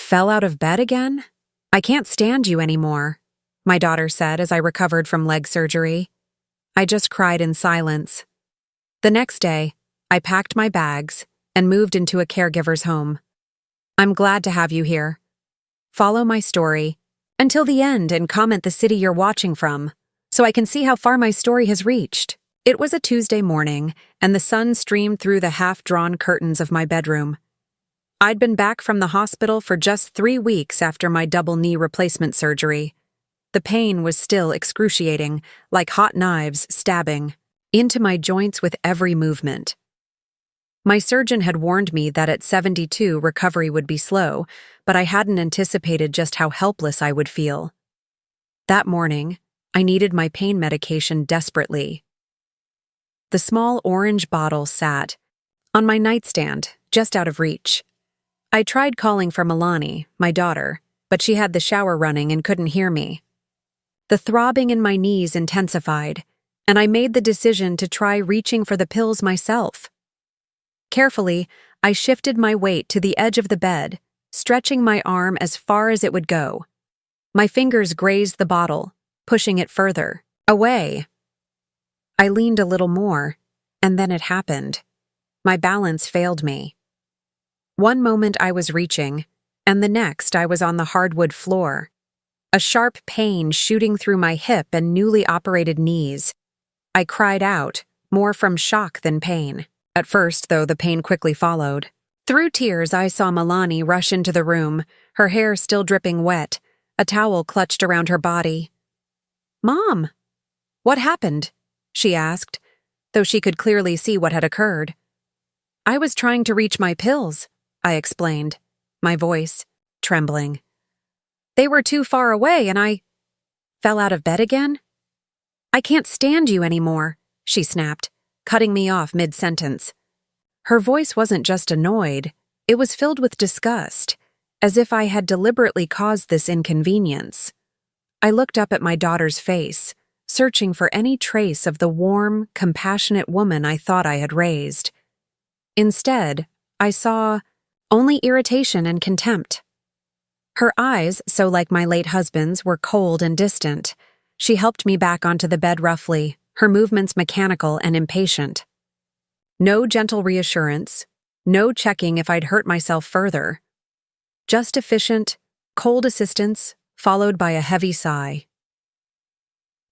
Fell out of bed again? I can't stand you anymore, my daughter said as I recovered from leg surgery. I just cried in silence. The next day, I packed my bags and moved into a caregiver's home. I'm glad to have you here. Follow my story until the end and comment the city you're watching from, so I can see how far my story has reached. It was a Tuesday morning, and the sun streamed through the half-drawn curtains of my bedroom. I'd been back from the hospital for just 3 weeks after my double knee replacement surgery. The pain was still excruciating, like hot knives stabbing into my joints with every movement. My surgeon had warned me that at 72 recovery would be slow, but I hadn't anticipated just how helpless I would feel. That morning, I needed my pain medication desperately. The small orange bottle sat on my nightstand, just out of reach. I tried calling for Milani, my daughter, but she had the shower running and couldn't hear me. The throbbing in my knees intensified, and I made the decision to try reaching for the pills myself. Carefully, I shifted my weight to the edge of the bed, stretching my arm as far as it would go. My fingers grazed the bottle, pushing it further away. I leaned a little more, and then it happened. My balance failed me. One moment I was reaching, and the next I was on the hardwood floor. A sharp pain shooting through my hip and newly operated knees. I cried out, more from shock than pain. At first, though, the pain quickly followed. Through tears, I saw Milani rush into the room, her hair still dripping wet, a towel clutched around her body. "Mom, what happened?" she asked, though she could clearly see what had occurred. "I was trying to reach my pills," I explained, my voice trembling. "They were too far away and I fell out of bed again." "I can't stand you anymore," she snapped, cutting me off mid-sentence. Her voice wasn't just annoyed, it was filled with disgust, as if I had deliberately caused this inconvenience. I looked up at my daughter's face, searching for any trace of the warm, compassionate woman I thought I had raised. Instead, I saw only irritation and contempt. Her eyes, so like my late husband's, were cold and distant. She helped me back onto the bed roughly, her movements mechanical and impatient. No gentle reassurance, no checking if I'd hurt myself further. Just efficient, cold assistance, followed by a heavy sigh.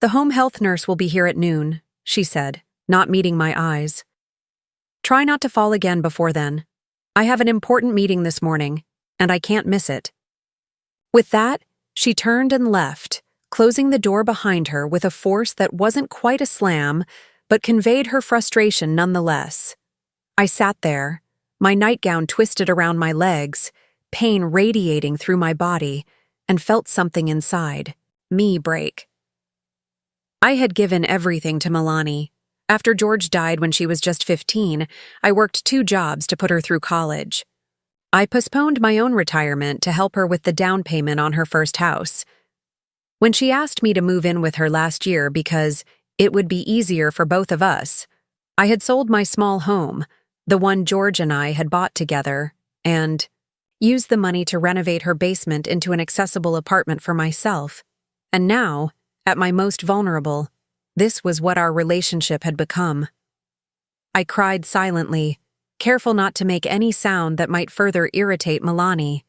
"The home health nurse will be here at noon," she said, not meeting my eyes. "Try not to fall again before then. I have an important meeting this morning, and I can't miss it." With that, she turned and left, closing the door behind her with a force that wasn't quite a slam, but conveyed her frustration nonetheless. I sat there, my nightgown twisted around my legs, pain radiating through my body, and felt something inside me break. I had given everything to Milani. After George died when she was just 15, I worked 2 jobs to put her through college. I postponed my own retirement to help her with the down payment on her first house. When she asked me to move in with her last year because it would be easier for both of us, I had sold my small home, the one George and I had bought together, and used the money to renovate her basement into an accessible apartment for myself. And now, at my most vulnerable, this was what our relationship had become. I cried silently, careful not to make any sound that might further irritate Milani.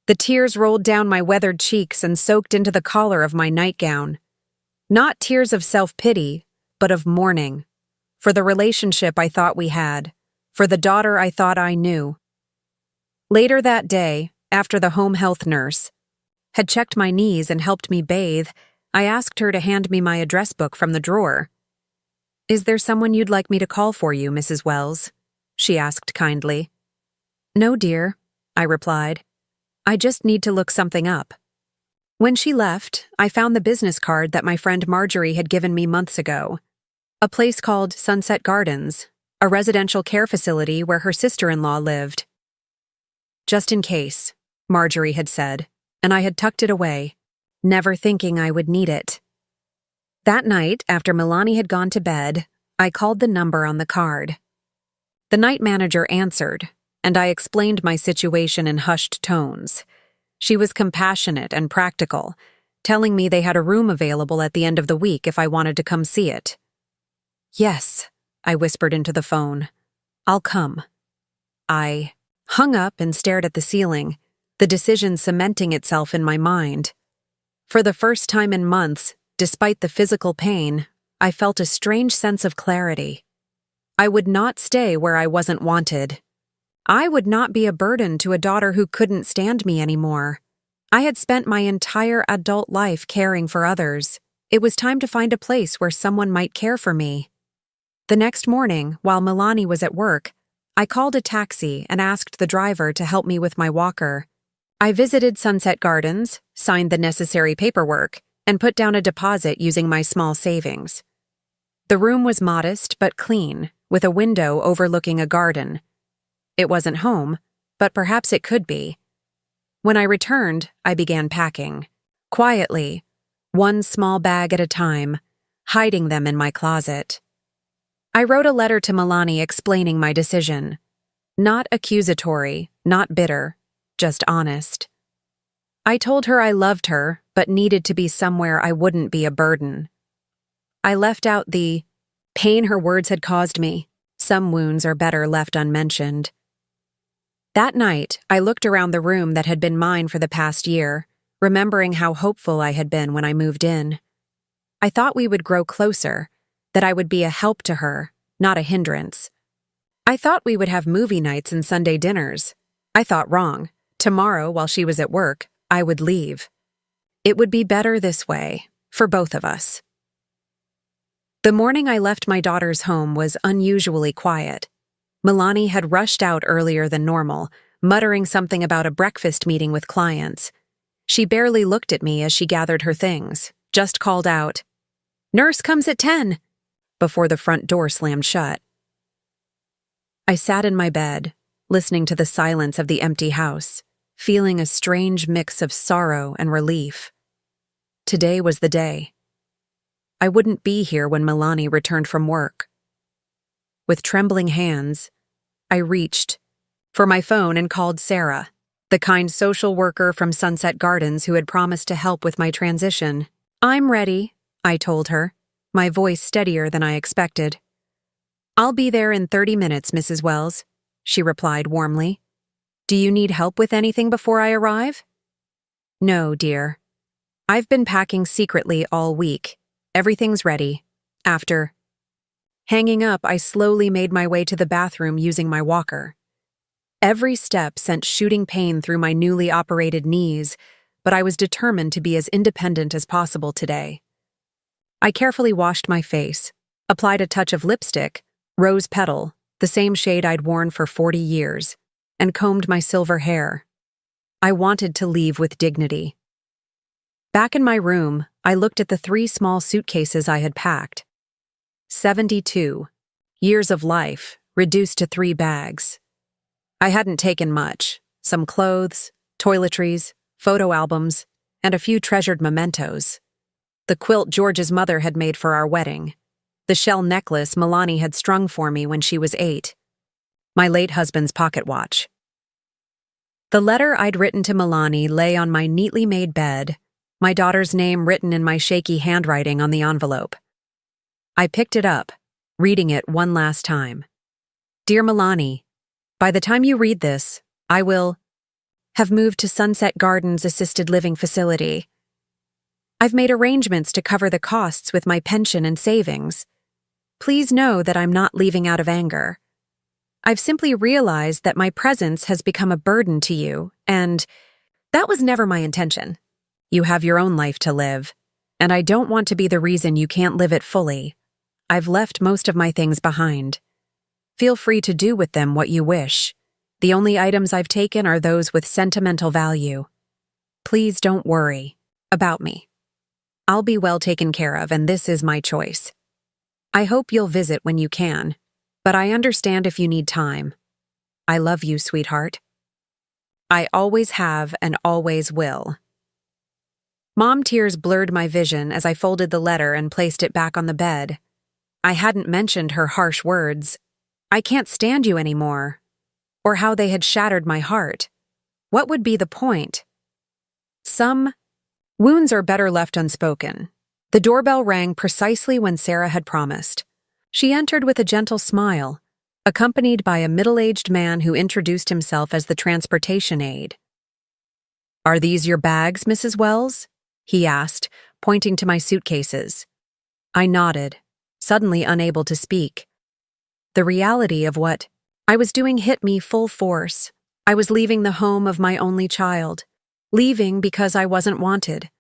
The tears rolled down my weathered cheeks and soaked into the collar of my nightgown. Not tears of self-pity, but of mourning. For the relationship I thought we had. For the daughter I thought I knew. Later that day, after the home health nurse had checked my knees and helped me bathe, I asked her to hand me my address book from the drawer. "Is there someone you'd like me to call for you, Mrs. Wells?" she asked kindly. "No, dear," I replied. "I just need to look something up." When she left, I found the business card that my friend Marjorie had given me months ago. A place called Sunset Gardens, a residential care facility where her sister-in-law lived. "Just in case," Marjorie had said, and I had tucked it away, never thinking I would need it. That night, after Milani had gone to bed, I called the number on the card. The night manager answered, and I explained my situation in hushed tones. She was compassionate and practical, telling me they had a room available at the end of the week if I wanted to come see it. "Yes," I whispered into the phone. "I'll come." I hung up and stared at the ceiling, the decision cementing itself in my mind. For the first time in months, despite the physical pain, I felt a strange sense of clarity. I would not stay where I wasn't wanted. I would not be a burden to a daughter who couldn't stand me anymore. I had spent my entire adult life caring for others. It was time to find a place where someone might care for me. The next morning, while Milani was at work, I called a taxi and asked the driver to help me with my walker. I visited Sunset Gardens, signed the necessary paperwork, and put down a deposit using my small savings. The room was modest but clean, with a window overlooking a garden. It wasn't home, but perhaps it could be. When I returned, I began packing. Quietly, one small bag at a time, hiding them in my closet. I wrote a letter to Milani explaining my decision. Not accusatory, not bitter, just honest. I told her I loved her, but needed to be somewhere I wouldn't be a burden. I left out the pain her words had caused me. Some wounds are better left unmentioned. That night, I looked around the room that had been mine for the past year, remembering how hopeful I had been when I moved in. I thought we would grow closer, that I would be a help to her, not a hindrance. I thought we would have movie nights and Sunday dinners. I thought wrong. Tomorrow, while she was at work, I would leave. It would be better this way, for both of us. The morning I left my daughter's home was unusually quiet. Milani had rushed out earlier than normal, muttering something about a breakfast meeting with clients. She barely looked at me as she gathered her things, just called out, "Nurse comes at 10, before the front door slammed shut. I sat in my bed, listening to the silence of the empty house, feeling a strange mix of sorrow and relief. Today was the day. I wouldn't be here when Milani returned from work. With trembling hands, I reached for my phone and called Sarah, the kind social worker from Sunset Gardens who had promised to help with my transition. "I'm ready," I told her, my voice steadier than I expected. "I'll be there in 30 minutes, Mrs. Wells," she replied warmly. "Do you need help with anything before I arrive?" "No, dear. I've been packing secretly all week. Everything's ready." After hanging up, I slowly made my way to the bathroom using my walker. Every step sent shooting pain through my newly operated knees, but I was determined to be as independent as possible today. I carefully washed my face, applied a touch of lipstick, rose petal, the same shade I'd worn for 40 years, and combed my silver hair. I wanted to leave with dignity. Back in my room, I looked at the 3 small suitcases I had packed. 72 years of life, reduced to 3 bags. I hadn't taken much: some clothes, toiletries, photo albums, and a few treasured mementos. The quilt George's mother had made for our wedding, the shell necklace Milani had strung for me when she was 8, my late husband's pocket watch. The letter I'd written to Milani lay on my neatly made bed, my daughter's name written in my shaky handwriting on the envelope. I picked it up, reading it one last time. "Dear Milani, by the time you read this, I will have moved to Sunset Gardens Assisted Living Facility. I've made arrangements to cover the costs with my pension and savings. Please know that I'm not leaving out of anger. I've simply realized that my presence has become a burden to you, and that was never my intention. You have your own life to live, and I don't want to be the reason you can't live it fully. I've left most of my things behind. Feel free to do with them what you wish. The only items I've taken are those with sentimental value. Please don't worry about me. I'll be well taken care of, and this is my choice. I hope you'll visit when you can, but I understand if you need time. I love you, sweetheart. I always have and always will." Mom tears blurred my vision as I folded the letter and placed it back on the bed. I hadn't mentioned her harsh words, "I can't stand you anymore," or how they had shattered my heart. What would be the point? some wounds are better left unspoken. The doorbell rang precisely when Sarah had promised. She entered with a gentle smile, accompanied by a middle-aged man who introduced himself as the transportation aide. "Are these your bags, Mrs. Wells?" he asked, pointing to my suitcases. I nodded, suddenly unable to speak. The reality of what I was doing hit me full force. I was leaving the home of my only child, leaving because I wasn't wanted.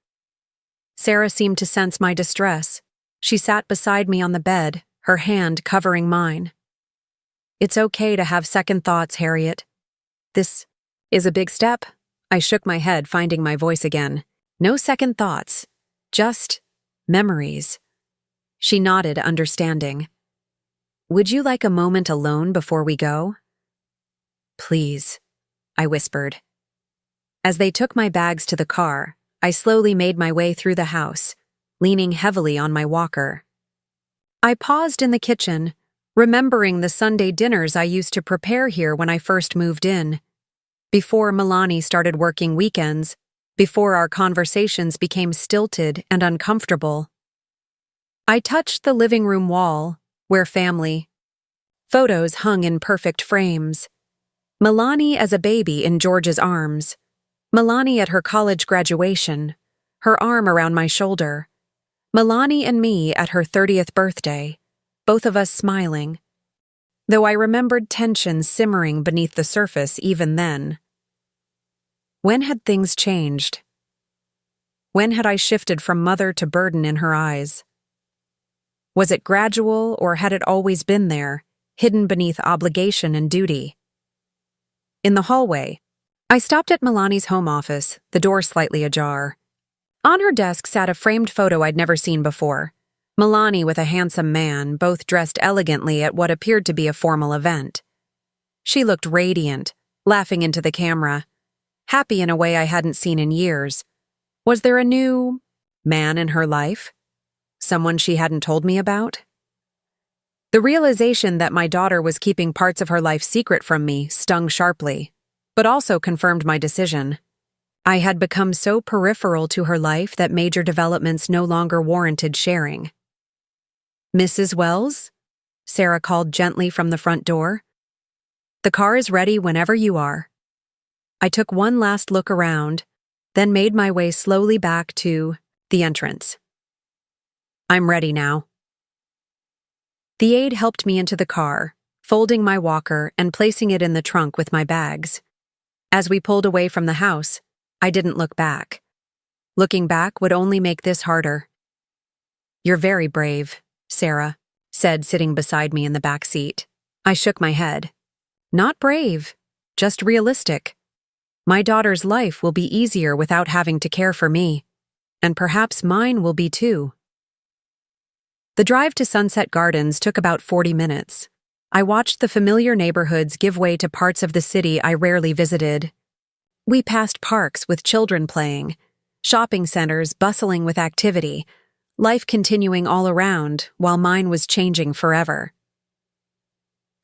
Sarah seemed to sense my distress. She sat beside me on the bed, her hand covering mine. "It's okay to have second thoughts, Harriet. This is a big step." I shook my head, finding my voice again. "No second thoughts, just memories." She nodded, understanding. "Would you like a moment alone before we go?" "Please," I whispered. As they took my bags to the car, I slowly made my way through the house, leaning heavily on my walker. I paused in the kitchen, remembering the Sunday dinners I used to prepare here when I first moved in. Before Milani started working weekends, before our conversations became stilted and uncomfortable. I touched the living room wall, where family photos hung in perfect frames. Milani as a baby in George's arms. Milani at her college graduation, her arm around my shoulder. Milani and me at her 30th birthday, both of us smiling. Though I remembered tension simmering beneath the surface even then. When had things changed? When had I shifted from mother to burden in her eyes? Was it gradual, or had it always been there, hidden beneath obligation and duty? In the hallway, I stopped at Milani's home office, the door slightly ajar. On her desk sat a framed photo I'd never seen before. Milani with a handsome man, both dressed elegantly at what appeared to be a formal event. She looked radiant, laughing into the camera, happy in a way I hadn't seen in years. Was there a new man in her life? Someone she hadn't told me about? The realization that my daughter was keeping parts of her life secret from me stung sharply, but also confirmed my decision. I had become so peripheral to her life that major developments no longer warranted sharing. "Mrs. Wells?" Sarah called gently from the front door. "The car is ready whenever you are." I took one last look around, then made my way slowly back to the entrance. "I'm ready now." The aide helped me into the car, folding my walker and placing it in the trunk with my bags. As we pulled away from the house, I didn't look back. Looking back would only make this harder. "You're very brave," Sarah said, sitting beside me in the back seat. I shook my head. "Not brave, just realistic. My daughter's life will be easier without having to care for me, and perhaps mine will be too." The drive to Sunset Gardens took about 40 minutes. I watched the familiar neighborhoods give way to parts of the city I rarely visited. We passed parks with children playing, shopping centers bustling with activity, life continuing all around while mine was changing forever.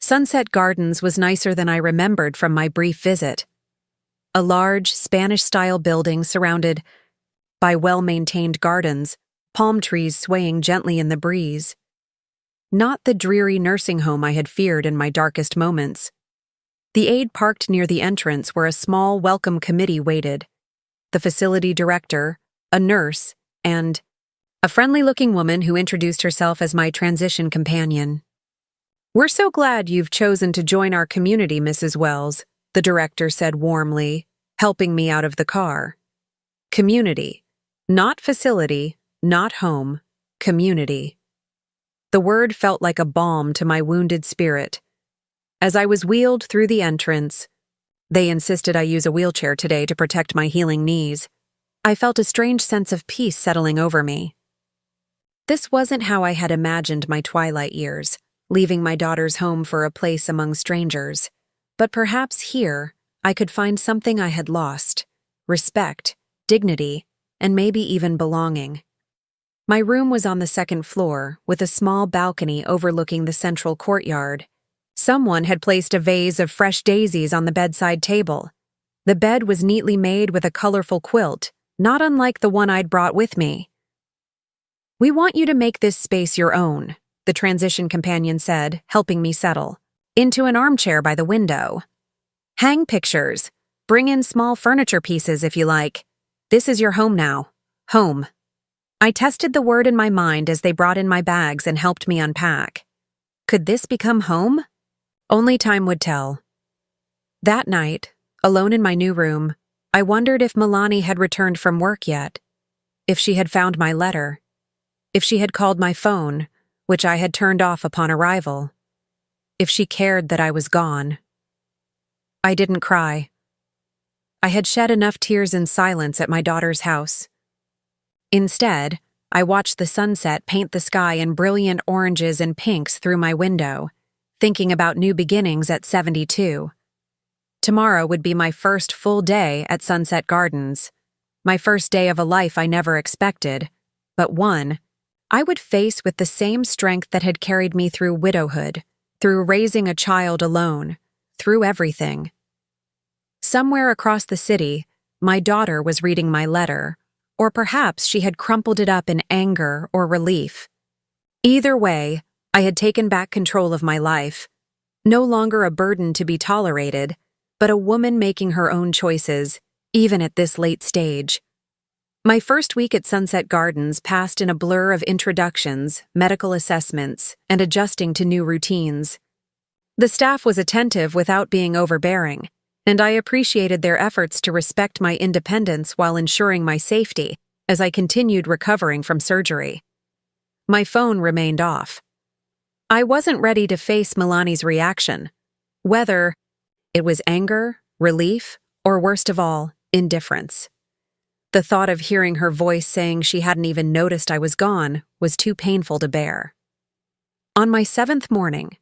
Sunset Gardens was nicer than I remembered from my brief visit. A large, Spanish-style building surrounded by well-maintained gardens, palm trees swaying gently in the breeze. Not the dreary nursing home I had feared in my darkest moments. The aide parked near the entrance where a small welcome committee waited. The facility director, a nurse, and a friendly-looking woman who introduced herself as my transition companion. "We're so glad you've chosen to join our community, Mrs. Wells," the director said warmly, helping me out of the car. Community. Not facility, not home. Community. The word felt like a balm to my wounded spirit. As I was wheeled through the entrance, they insisted I use a wheelchair today to protect my healing knees. I felt a strange sense of peace settling over me. This wasn't how I had imagined my twilight years, leaving my daughter's home for a place among strangers. But perhaps here, I could find something I had lost: respect, dignity, and maybe even belonging. My room was on the second floor, with a small balcony overlooking the central courtyard. Someone had placed a vase of fresh daisies on the bedside table. The bed was neatly made with a colorful quilt, not unlike the one I'd brought with me. "We want you to make this space your own," the transition companion said, helping me settle into an armchair by the window. "Hang pictures. Bring in small furniture pieces if you like. This is your home now. Home." I tested the word in my mind as they brought in my bags and helped me unpack. Could this become home? Only time would tell. That night, alone in my new room, I wondered if Milani had returned from work yet, if she had found my letter, if she had called my phone, which I had turned off upon arrival, if she cared that I was gone. I didn't cry. I had shed enough tears in silence at my daughter's house. Instead, I watched the sunset paint the sky in brilliant oranges and pinks through my window, thinking about new beginnings at 72. Tomorrow would be my first full day at Sunset Gardens, my first day of a life I never expected, but one I would face with the same strength that had carried me through widowhood, through raising a child alone, through everything. Somewhere across the city, my daughter was reading my letter, or perhaps she had crumpled it up in anger or relief. Either way, I had taken back control of my life, no longer a burden to be tolerated, but a woman making her own choices, even at this late stage. My first week at Sunset Gardens passed in a blur of introductions, medical assessments, and adjusting to new routines. The staff was attentive without being overbearing, and I appreciated their efforts to respect my independence while ensuring my safety as I continued recovering from surgery. My phone remained off. I wasn't ready to face Milani's reaction, whether it was anger, relief, or worst of all, indifference. The thought of hearing her voice saying she hadn't even noticed I was gone was too painful to bear. On my 7th morning,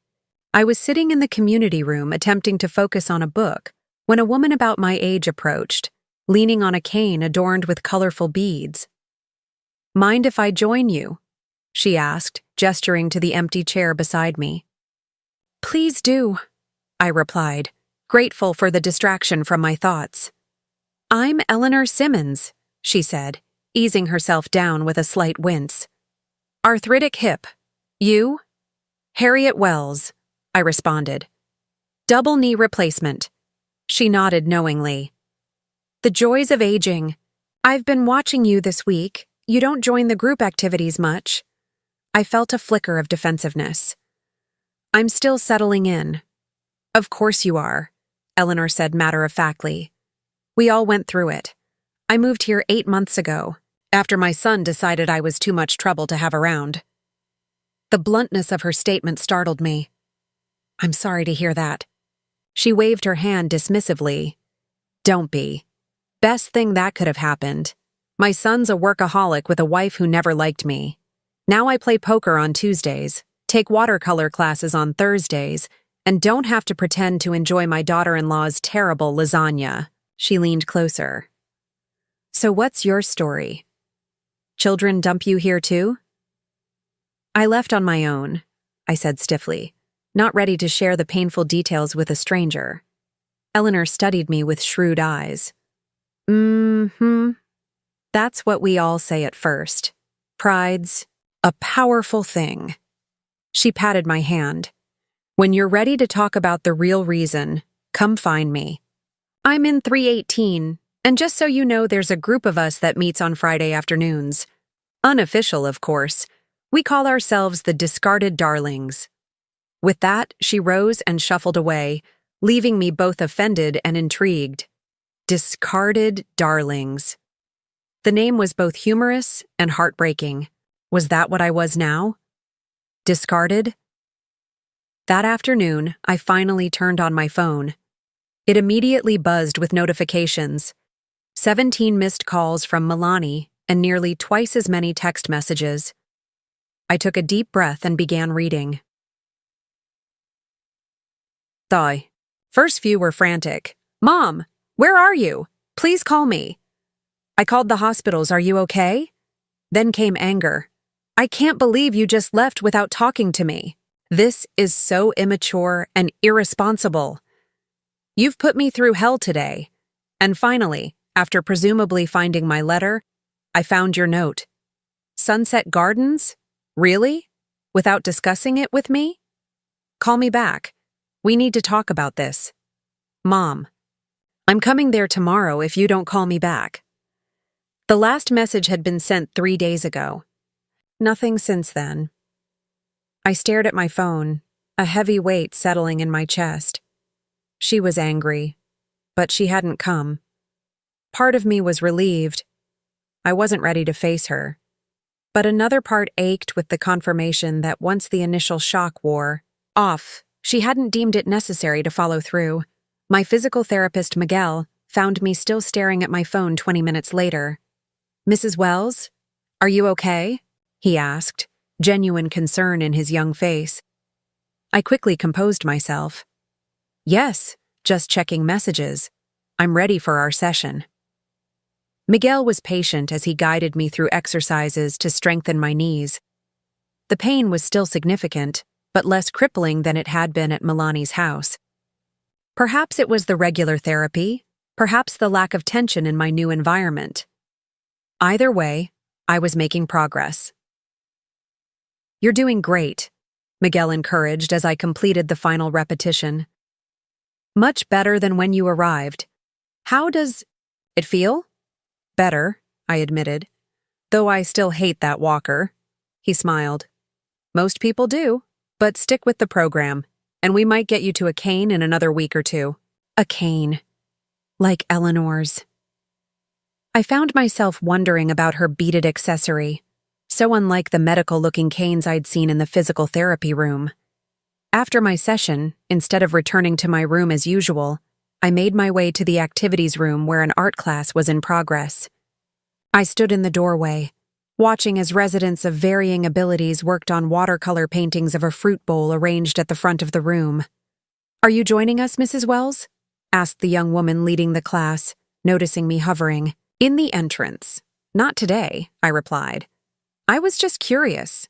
I was sitting in the community room attempting to focus on a book when a woman about my age approached, leaning on a cane adorned with colorful beads. "Mind if I join you?" she asked, gesturing to the empty chair beside me. "Please do," I replied, grateful for the distraction from my thoughts. "I'm Eleanor Simmons," she said, easing herself down with a slight wince. "Arthritic hip. You?" "Harriet Wells," I responded. "Double knee replacement." She nodded knowingly. "The joys of aging. I've been watching you this week. You don't join the group activities much." I felt a flicker of defensiveness. "I'm still settling in." "Of course you are," Eleanor said matter-of-factly. "We all went through it. I moved here 8 months ago, after my son decided I was too much trouble to have around." The bluntness of her statement startled me. "I'm sorry to hear that." She waved her hand dismissively. "Don't be. Best thing that could have happened. My son's a workaholic with a wife who never liked me. Now I play poker on Tuesdays, take watercolor classes on Thursdays, and don't have to pretend to enjoy my daughter-in-law's terrible lasagna." She leaned closer. "So what's your story? Children dump you here too?" "I left on my own," I said stiffly, not ready to share the painful details with a stranger. Eleanor studied me with shrewd eyes. That's what we all say at first. Pride's a powerful thing." She patted my hand. "When you're ready to talk about the real reason, come find me. I'm in 318, and just so you know, there's a group of us that meets on Friday afternoons. Unofficial, of course. We call ourselves the Discarded Darlings." With that, she rose and shuffled away, leaving me both offended and intrigued. Discarded Darlings. The name was both humorous and heartbreaking. Was that what I was now? Discarded? That afternoon, I finally turned on my phone. It immediately buzzed with notifications. 17 missed calls from Milani and nearly twice as many text messages. I took a deep breath and began reading. First few were frantic. "Mom, where are you? Please call me." I called the hospitals. "Are you okay?" Then came anger. "I can't believe you just left without talking to me. This is so immature and irresponsible. You've put me through hell today." And finally, After presumably finding my letter, I found your note. Sunset Gardens? Really? Without discussing it with me? Call me back. We need to talk about this. Mom. I'm coming there tomorrow if you don't call me back. The last message had been sent 3 days ago. Nothing since then. I stared at my phone, a heavy weight settling in my chest. She was angry, but she hadn't come. Part of me was relieved. I wasn't ready to face her. But another part ached with the confirmation that once the initial shock wore off, she hadn't deemed it necessary to follow through. My physical therapist, Miguel, found me still staring at my phone 20 minutes later. Mrs. Wells, are you okay? He asked, genuine concern in his young face. I quickly composed myself. Yes, just checking messages. I'm ready for our session. Miguel was patient as he guided me through exercises to strengthen my knees. The pain was still significant, but less crippling than it had been at Milani's house. Perhaps it was the regular therapy, perhaps the lack of tension in my new environment. Either way, I was making progress. You're doing great, Miguel encouraged as I completed the final repetition. Much better than when you arrived. How does it feel? Better, I admitted, though I still hate that walker. He smiled. Most people do, but stick with the program, and we might get you to a cane in another week or two. A cane. Like Eleanor's. I found myself wondering about her beaded accessory, so unlike the medical-looking canes I'd seen in the physical therapy room. After my session, instead of returning to my room as usual, I made my way to the activities room where an art class was in progress. I stood in the doorway, watching as residents of varying abilities worked on watercolor paintings of a fruit bowl arranged at the front of the room. Are you joining us, Mrs. Wells? Asked the young woman leading the class, noticing me hovering. In the entrance. Not today, I replied. I was just curious.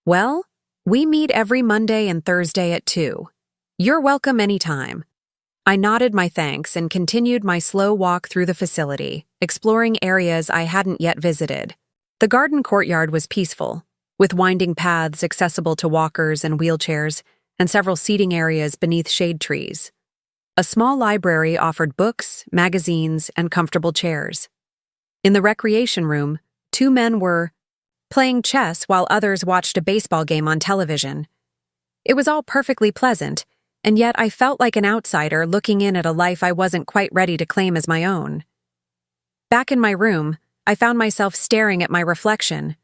Well, we meet every Monday and Thursday at 2. You're welcome anytime. I nodded my thanks and continued my slow walk through the facility, exploring areas I hadn't yet visited. The garden courtyard was peaceful, with winding paths accessible to walkers and wheelchairs, and several seating areas beneath shade trees. A small library offered books, magazines, and comfortable chairs. In the recreation room, 2 men were playing chess while others watched a baseball game on television. It was all perfectly pleasant, and yet I felt like an outsider looking in at a life I wasn't quite ready to claim as my own. Back in my room, I found myself staring at my reflection.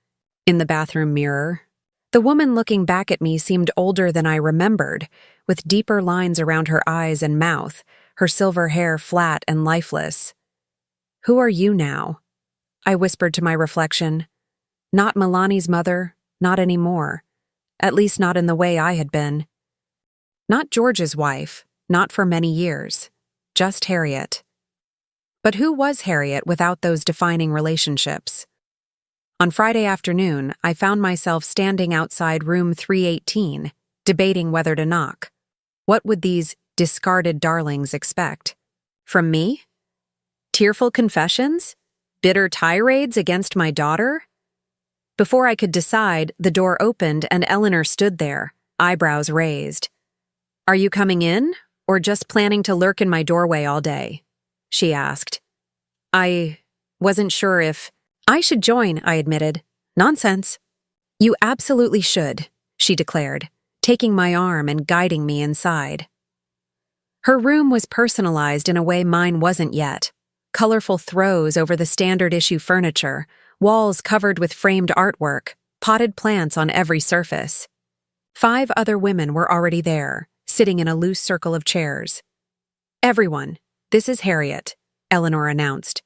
In the bathroom mirror, the woman looking back at me seemed older than I remembered, with deeper lines around her eyes and mouth, her silver hair flat and lifeless. Who are you now? I whispered to my reflection. Not Milani's mother, not anymore. At least not in the way I had been. Not George's wife, not for many years. Just Harriet. But who was Harriet without those defining relationships? On Friday afternoon, I found myself standing outside room 318, debating whether to knock. What would these discarded darlings expect? From me? Tearful confessions? Bitter tirades against my daughter? Before I could decide, the door opened and Eleanor stood there, eyebrows raised. Are you coming in, or just planning to lurk in my doorway all day? She asked. I wasn't sure if I should join, I admitted. Nonsense. You absolutely should, she declared, taking my arm and guiding me inside. Her room was personalized in a way mine wasn't yet. Colorful throws over the standard-issue furniture, walls covered with framed artwork, potted plants on every surface. 5 other women were already there, sitting in a loose circle of chairs. Everyone, this is Harriet, Eleanor announced.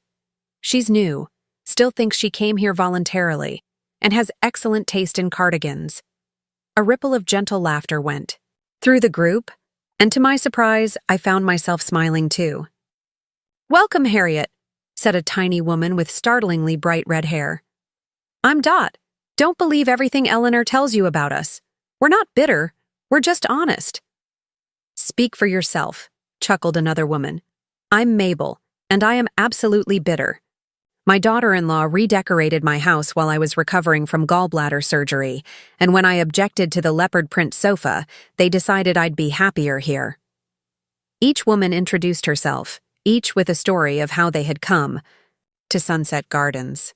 She's new, still thinks she came here voluntarily, and has excellent taste in cardigans. A ripple of gentle laughter went through the group, and to my surprise, I found myself smiling too. Welcome, Harriet, said a tiny woman with startlingly bright red hair. I'm Dot. Don't believe everything Eleanor tells you about us. We're not bitter, we're just honest. Speak for yourself, chuckled another woman. I'm Mabel, and I am absolutely bitter. My daughter-in-law redecorated my house while I was recovering from gallbladder surgery, and when I objected to the leopard print sofa, they decided I'd be happier here. Each woman introduced herself, each with a story of how they had come to Sunset Gardens.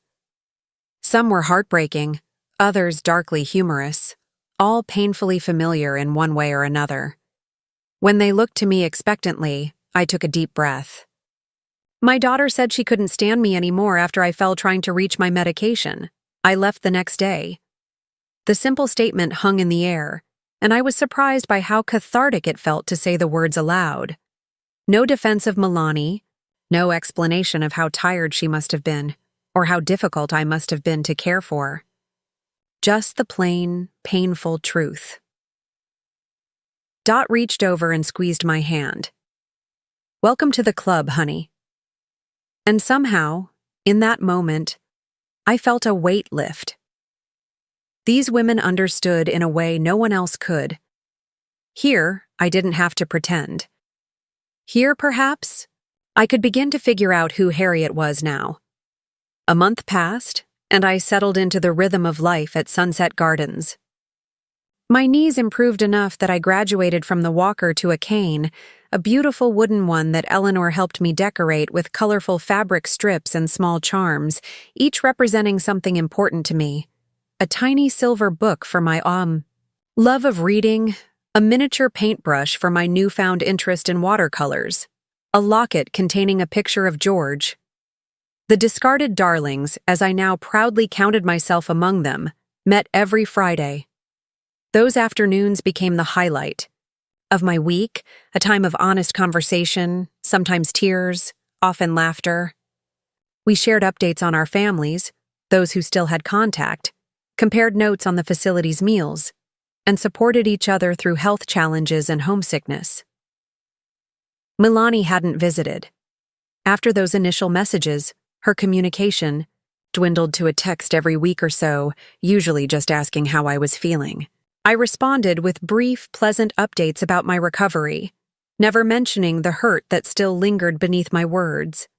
Some were heartbreaking, others darkly humorous, all painfully familiar in one way or another. When they looked to me expectantly, I took a deep breath. My daughter said she couldn't stand me anymore after I fell trying to reach my medication. I left the next day. The simple statement hung in the air, and I was surprised by how cathartic it felt to say the words aloud. No defense of Milani, no explanation of how tired she must have been, or how difficult I must have been to care for. Just the plain, painful truth. Dot reached over and squeezed my hand. "Welcome to the club, honey." And somehow, in that moment, I felt a weight lift. These women understood in a way no one else could. Here, I didn't have to pretend. Here, perhaps, I could begin to figure out who Harriet was now. A month passed, and I settled into the rhythm of life at Sunset Gardens. My knees improved enough that I graduated from the walker to a cane, a beautiful wooden one that Eleanor helped me decorate with colorful fabric strips and small charms, each representing something important to me. A tiny silver book for my love of reading, a miniature paintbrush for my newfound interest in watercolors, a locket containing a picture of George. The discarded darlings, as I now proudly counted myself among them, met every Friday. Those afternoons became the highlight of my week, a time of honest conversation, sometimes tears, often laughter. We shared updates on our families, those who still had contact, compared notes on the facility's meals, and supported each other through health challenges and homesickness. Milani hadn't visited. After those initial messages, her communication dwindled to a text every week or so, usually just asking how I was feeling. I responded with brief, pleasant updates about my recovery, never mentioning the hurt that still lingered beneath my words.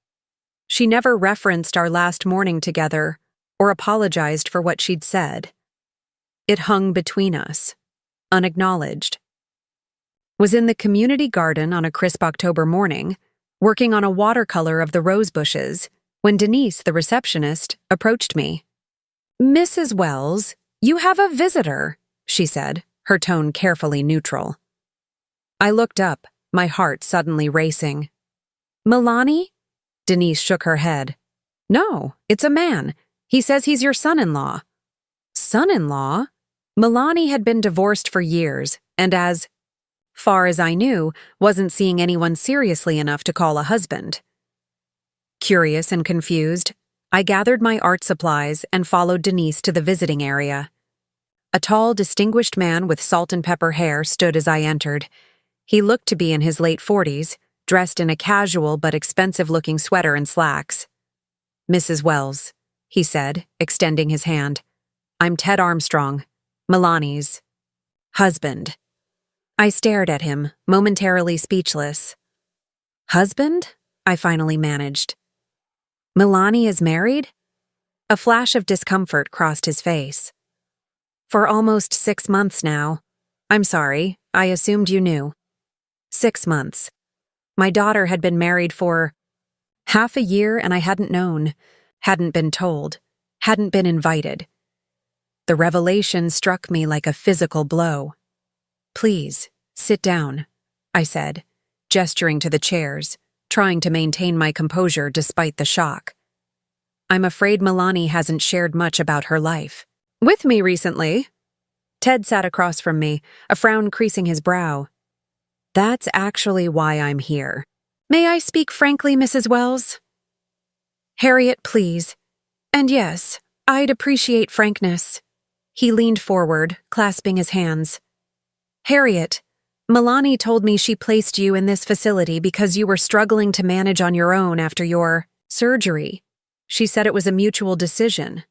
She never referenced our last morning together or apologized for what she'd said. It hung between us, unacknowledged. Was in the community garden on a crisp October morning, working on a watercolor of the rose bushes, when Denise, the receptionist, approached me. "Mrs. Wells, you have a visitor," she said, her tone carefully neutral. I looked up, my heart suddenly racing. "Milani?" Denise shook her head. "No, it's a man. He says he's your son-in-law." Son-in-law? Milani had been divorced for years, and as far as I knew, wasn't seeing anyone seriously enough to call a husband. Curious and confused, I gathered my art supplies and followed Denise to the visiting area. A tall, distinguished man with salt and pepper hair stood as I entered. He looked to be in his late 40s, dressed in a casual but expensive-looking sweater and slacks. "Mrs. Wells," he said, extending his hand. "I'm Ted Armstrong, Milani's husband." I stared at him, momentarily speechless. "Husband?" I finally managed. "Milani is married?" A flash of discomfort crossed his face. "For almost 6 months now. I'm sorry, I assumed you knew." 6 months. My daughter had been married for half a year and I hadn't known, hadn't been told, hadn't been invited. The revelation struck me like a physical blow. "Please, sit down," I said, gesturing to the chairs, trying to maintain my composure despite the shock. "I'm afraid Milani hasn't shared much about her life with me recently." Ted sat across from me, a frown creasing his brow. "That's actually why I'm here. May I speak frankly, Mrs. Wells?" "Harriet, please. And yes, I'd appreciate frankness." He leaned forward, clasping his hands. "Harriet, Milani told me she placed you in this facility because you were struggling to manage on your own after your surgery. She said it was a mutual decision."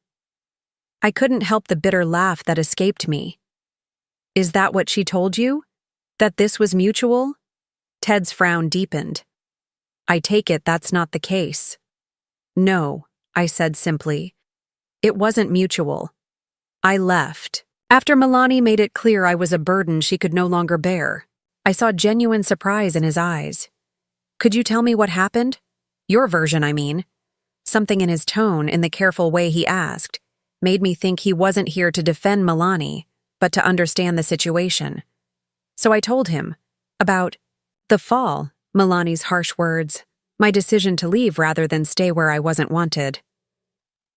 I couldn't help the bitter laugh that escaped me. "Is that what she told you? That this was mutual?" Ted's frown deepened. I take it that's not the case. No, I said simply. It wasn't mutual. I left. After Milani made it clear I was a burden she could no longer bear, I saw genuine surprise in his eyes. Could you tell me what happened? Your version, I mean. Something in his tone, in the careful way he asked, made me think he wasn't here to defend Milani, but to understand the situation. So I told him about the fall, Milani's harsh words, my decision to leave rather than stay where I wasn't wanted.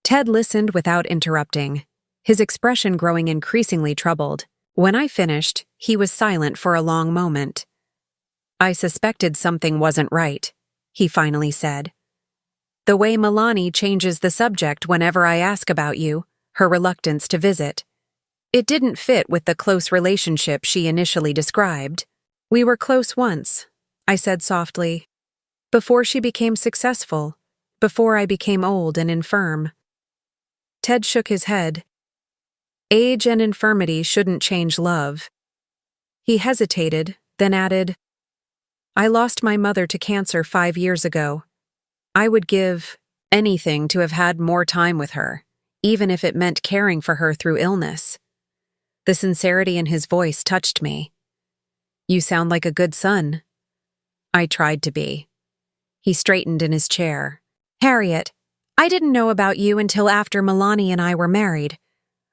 Ted listened without interrupting, his expression growing increasingly troubled. When I finished, he was silent for a long moment. I suspected something wasn't right, he finally said. The way Milani changes the subject whenever I ask about you, her reluctance to visit. It didn't fit with the close relationship she initially described. We were close once, I said softly, before she became successful, before I became old and infirm. Ted shook his head. Age and infirmity shouldn't change love. He hesitated, then added, I lost my mother to cancer 5 years ago. I would give anything to have had more time with her, even if it meant caring for her through illness. The sincerity in his voice touched me. You sound like a good son. I tried to be. He straightened in his chair. Harriet, I didn't know about you until after Milani and I were married.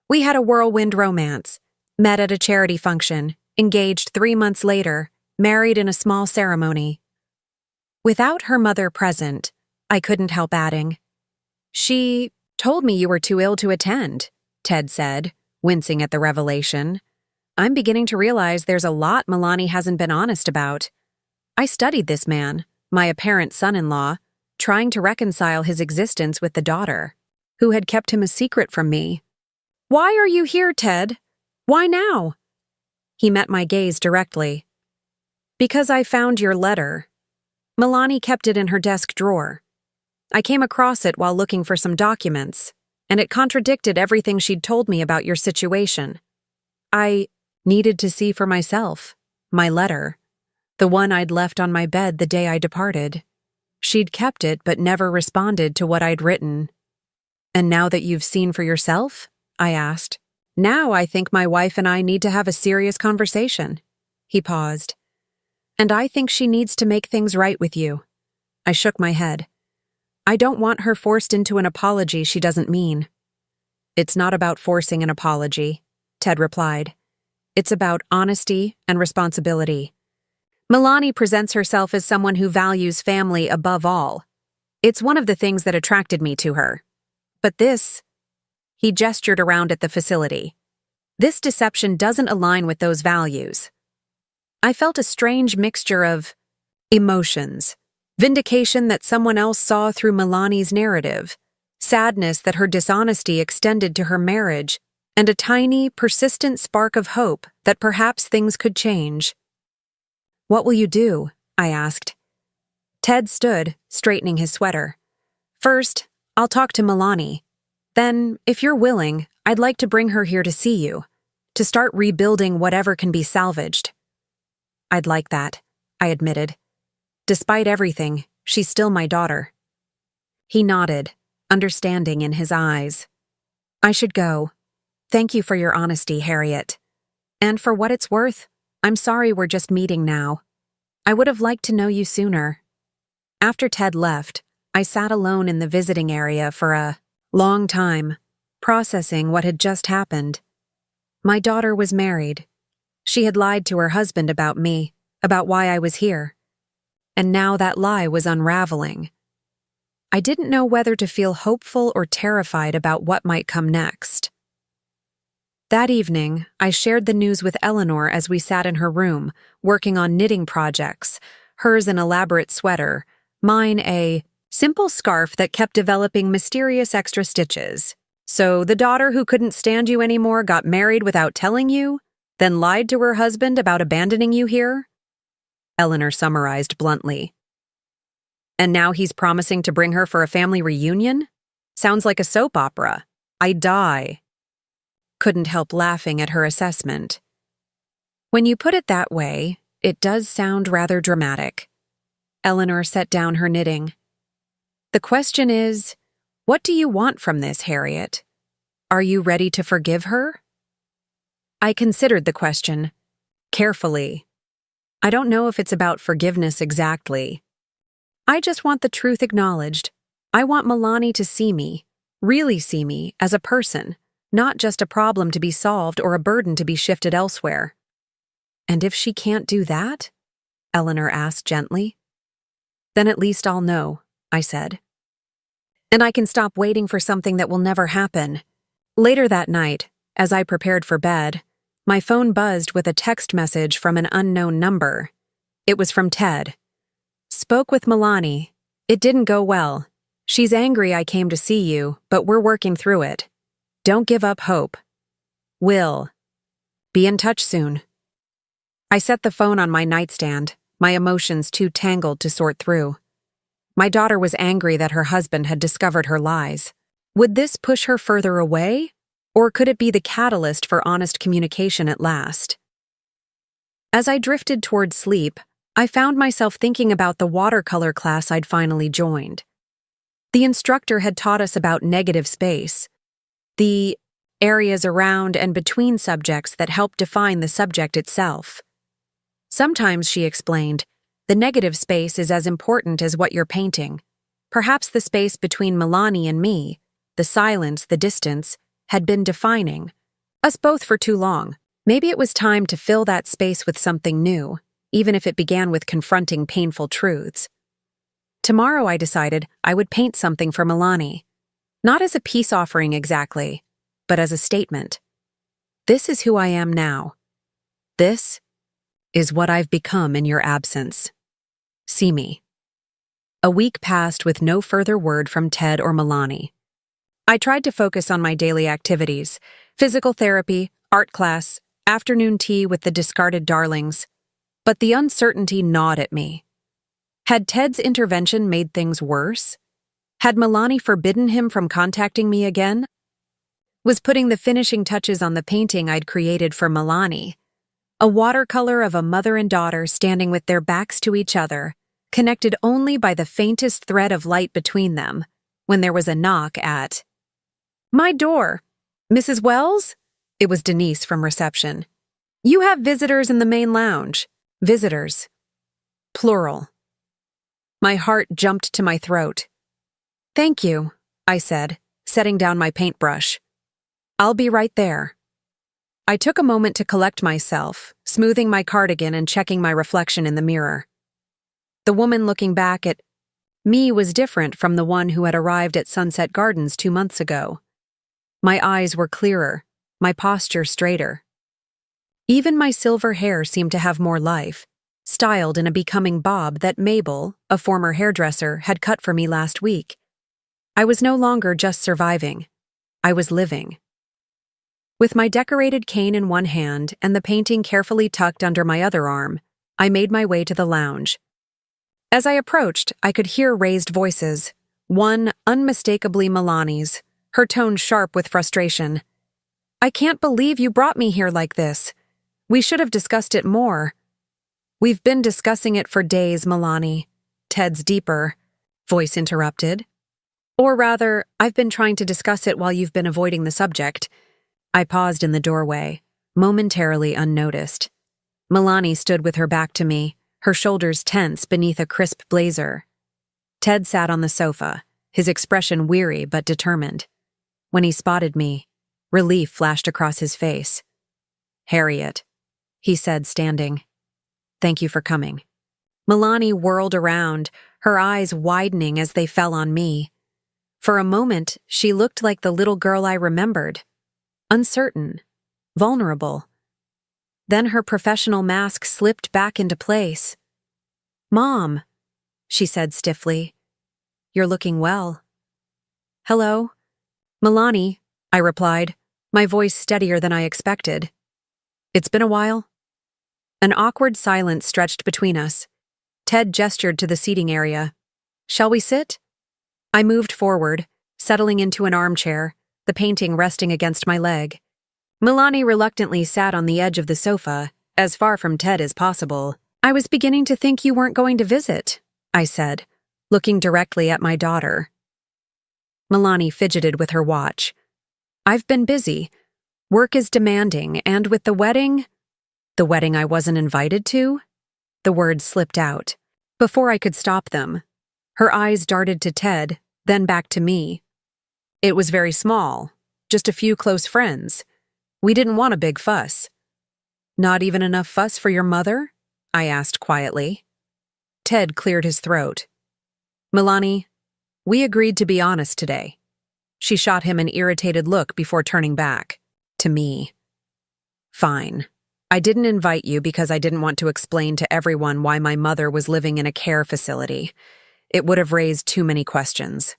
We had a whirlwind romance, met at a charity function, engaged 3 months later, married in a small ceremony. Without her mother present, I couldn't help adding, She told me you were too ill to attend, Ted said, wincing at the revelation. I'm beginning to realize there's a lot Milani hasn't been honest about. I studied this man, my apparent son-in-law, trying to reconcile his existence with the daughter, who had kept him a secret from me. Why are you here, Ted? Why now? He met my gaze directly. Because I found your letter. Milani kept it in her desk drawer. I came across it while looking for some documents, and it contradicted everything she'd told me about your situation. I needed to see for myself, my letter, the one I'd left on my bed the day I departed. She'd kept it but never responded to what I'd written. And now that you've seen for yourself? I asked. Now I think my wife and I need to have a serious conversation. He paused. And I think she needs to make things right with you. I shook my head. I don't want her forced into an apology she doesn't mean. It's not about forcing an apology, Ted replied. It's about honesty and responsibility. Milani presents herself as someone who values family above all. It's one of the things that attracted me to her. But this, he gestured around at the facility. This deception doesn't align with those values. I felt a strange mixture of emotions, vindication that someone else saw through Milani's narrative, sadness that her dishonesty extended to her marriage, and a tiny, persistent spark of hope that perhaps things could change. What will you do? I asked. Ted stood, straightening his sweater. First, I'll talk to Milani. Then, if you're willing, I'd like to bring her here to see you, to start rebuilding whatever can be salvaged. I'd like that, I admitted. Despite everything, she's still my daughter. He nodded, understanding in his eyes. I should go. Thank you for your honesty, Harriet. And for what it's worth, I'm sorry we're just meeting now. I would have liked to know you sooner. After Ted left, I sat alone in the visiting area for a long time, processing what had just happened. My daughter was married. She had lied to her husband about me, about why I was here. And now that lie was unraveling. I didn't know whether to feel hopeful or terrified about what might come next. That evening, I shared the news with Eleanor as we sat in her room, working on knitting projects, hers an elaborate sweater, mine a simple scarf that kept developing mysterious extra stitches. So the daughter who couldn't stand you anymore got married without telling you, then lied to her husband about abandoning you here? Eleanor summarized bluntly. And now he's promising to bring her for a family reunion? Sounds like a soap opera. I die. Couldn't help laughing at her assessment. When you put it that way, it does sound rather dramatic. Eleanor set down her knitting. The question is, what do you want from this, Harriet? Are you ready to forgive her? I considered the question carefully. I don't know if it's about forgiveness exactly. I just want the truth acknowledged. I want Milani to see me, really see me, as a person, not just a problem to be solved or a burden to be shifted elsewhere. And if she can't do that? Eleanor asked gently. Then at least I'll know, I said. And I can stop waiting for something that will never happen. Later that night, as I prepared for bed, my phone buzzed with a text message from an unknown number. It was from Ted. Spoke with Milani. It didn't go well. She's angry I came to see you, but we're working through it. Don't give up hope. Will. Be in touch soon. I set the phone on my nightstand, my emotions too tangled to sort through. My daughter was angry that her husband had discovered her lies. Would this push her further away? Or could it be the catalyst for honest communication at last? As I drifted toward sleep, I found myself thinking about the watercolor class I'd finally joined. The instructor had taught us about negative space, the areas around and between subjects that help define the subject itself. Sometimes, she explained, the negative space is as important as what you're painting. Perhaps the space between Milani and me, the silence, the distance, had been defining us both for too long. Maybe it was time to fill that space with something new, even if it began with confronting painful truths. Tomorrow, I decided, I would paint something for Milani. Not as a peace offering exactly, but as a statement. This is who I am now. This is what I've become in your absence. See me. A week passed with no further word from Ted or Milani. I tried to focus on my daily activities, physical therapy, art class, afternoon tea with the discarded darlings, but the uncertainty gnawed at me. Had Ted's intervention made things worse? Had Milani forbidden him from contacting me again? Was putting the finishing touches on the painting I'd created for Milani, a watercolor of a mother and daughter standing with their backs to each other, connected only by the faintest thread of light between them, when there was a knock at my door. Mrs. Wells? It was Denise from reception. You have visitors in the main lounge. Visitors. Plural. My heart jumped to my throat. Thank you, I said, setting down my paintbrush. I'll be right there. I took a moment to collect myself, smoothing my cardigan and checking my reflection in the mirror. The woman looking back at me was different from the one who had arrived at Sunset Gardens 2 months ago. My eyes were clearer, my posture straighter. Even my silver hair seemed to have more life, styled in a becoming bob that Mabel, a former hairdresser, had cut for me last week. I was no longer just surviving. I was living. With my decorated cane in one hand and the painting carefully tucked under my other arm, I made my way to the lounge. As I approached, I could hear raised voices, one unmistakably Milani's, her tone sharp with frustration. I can't believe you brought me here like this. We should have discussed it more. We've been discussing it for days, Milani. Ted's deeper voice interrupted. Or rather, I've been trying to discuss it while you've been avoiding the subject. I paused in the doorway, momentarily unnoticed. Milani stood with her back to me, her shoulders tense beneath a crisp blazer. Ted sat on the sofa, his expression weary but determined. When he spotted me, relief flashed across his face. Harriet, he said, standing. Thank you for coming. Milani whirled around, her eyes widening as they fell on me. For a moment, she looked like the little girl I remembered. Uncertain, vulnerable. Then her professional mask slipped back into place. Mom, she said stiffly. You're looking well. Hello? Milani, I replied, my voice steadier than I expected. It's been a while. An awkward silence stretched between us. Ted gestured to the seating area. Shall we sit? I moved forward, settling into an armchair, the painting resting against my leg. Milani reluctantly sat on the edge of the sofa, as far from Ted as possible. I was beginning to think you weren't going to visit, I said, looking directly at my daughter. Milani fidgeted with her watch. I've been busy. Work is demanding, and with the wedding I wasn't invited to? The words slipped out. Before I could stop them, her eyes darted to Ted, then back to me. It was very small, just a few close friends. We didn't want a big fuss. Not even enough fuss for your mother? I asked quietly. Ted cleared his throat. Milani, we agreed to be honest today. She shot him an irritated look before turning back. To me. Fine. I didn't invite you because I didn't want to explain to everyone why my mother was living in a care facility. It would have raised too many questions.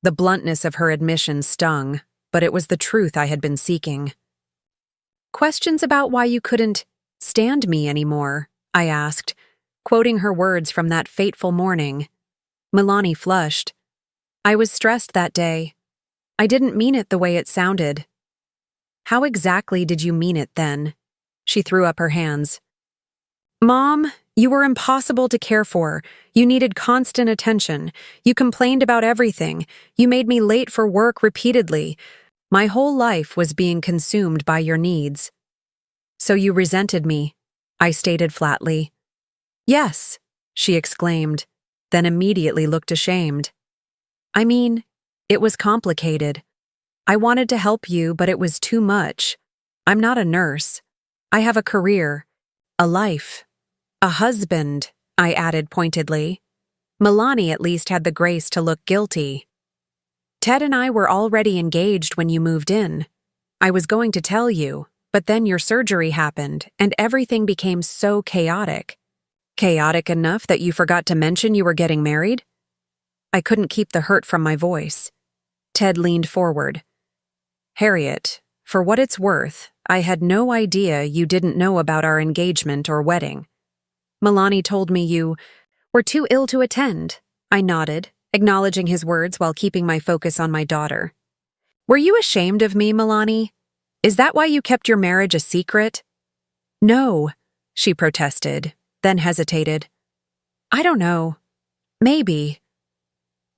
The bluntness of her admission stung, but it was the truth I had been seeking. Questions about why you couldn't stand me anymore, I asked, quoting her words from that fateful morning. Milani flushed. I was stressed that day. I didn't mean it the way it sounded. How exactly did you mean it then? She threw up her hands. Mom, you were impossible to care for. You needed constant attention. You complained about everything. You made me late for work repeatedly. My whole life was being consumed by your needs. So you resented me, I stated flatly. Yes, she exclaimed, then immediately looked ashamed. I mean, it was complicated. I wanted to help you, but it was too much. I'm not a nurse. I have a career, a life, a husband, I added pointedly. Milani at least had the grace to look guilty. Ted and I were already engaged when you moved in. I was going to tell you, but then your surgery happened, and everything became so chaotic. Chaotic enough that you forgot to mention you were getting married? I couldn't keep the hurt from my voice. Ted leaned forward. Harriet, for what it's worth, I had no idea you didn't know about our engagement or wedding. Milani told me you were too ill to attend. I nodded, acknowledging his words while keeping my focus on my daughter. Were you ashamed of me, Milani? Is that why you kept your marriage a secret? No, she protested, then hesitated. I don't know. Maybe.